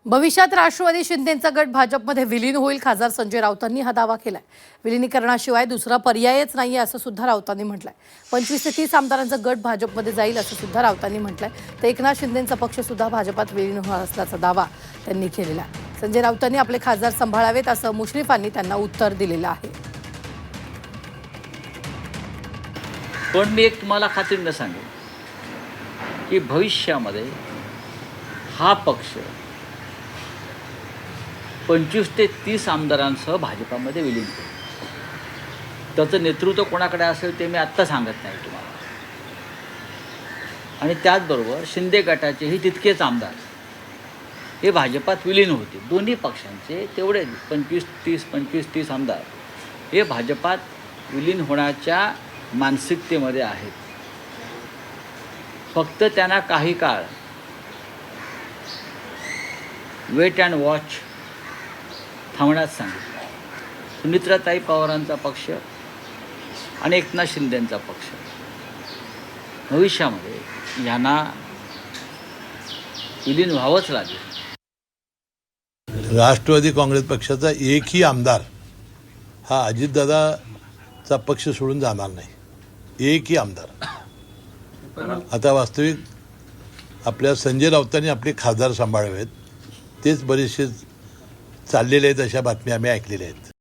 भविष्यात राष्ट्रवादी शिंदेचा गट भाजपमध्ये विलीन होईल, खासदार संजय राऊतांनी हा दावा केलाय। विलिनीकरणाशिवाय दुसरा पर्यायच नाहीये असं सुद्धा राऊतांनी म्हटलंय। 25 ते 30 आमदारांचा गट भाजपमध्ये जाईल असं सुद्धा राऊतांनी म्हटलंय। तर एकनाथ शिंदेचा पक्ष सुद्धा भाजपात विलीन होणार असल्याचा दावा त्यांनी केलेला आहे। संजय राऊतांनी आपले खासदार सांभाळावेत असं मुश्रीफांनी त्यांना उत्तर दिलेलं आहे। पण मी एक तुम्हाला खात्रीने सांगेन की भविष्यामध्ये हा पक्ष 25 ते 30 आमदारांसह भाजपामध्ये विलीन होईल। त्याचं नेतृत्व कोणाकडे असेल ते मी आत्ता सांगत नाही तुम्हाला। आणि त्याचबरोबर शिंदे गटाचेही तितकेच आमदार हे भाजपात विलीन होते। दोन्ही पक्षांचे तेवढे 25-30 आमदार हे भाजपात विलीन होण्याच्या मानसिकतेमध्ये आहेत। फक्त त्यांना काही काळ वेट अँड वॉच थांबण्यास सांगितलं। सुमित्राताई पवारांचा पक्ष आणि एकनाथ शिंदेचा पक्ष भविष्यामध्ये यांना विलीन व्हावंच लागेल। राष्ट्रवादी काँग्रेस पक्षाचा एकही आमदार हा अजितदादाचा पक्ष सोडून जाणार नाही, एकही आमदार। आता वास्तविक आपल्या संजय राऊतांनी आपले खासदार सांभाळावेत, तेच बरेचसे चाललेले आहेत, अशा बातम्या आम्ही ऐकलेल्या आहेत।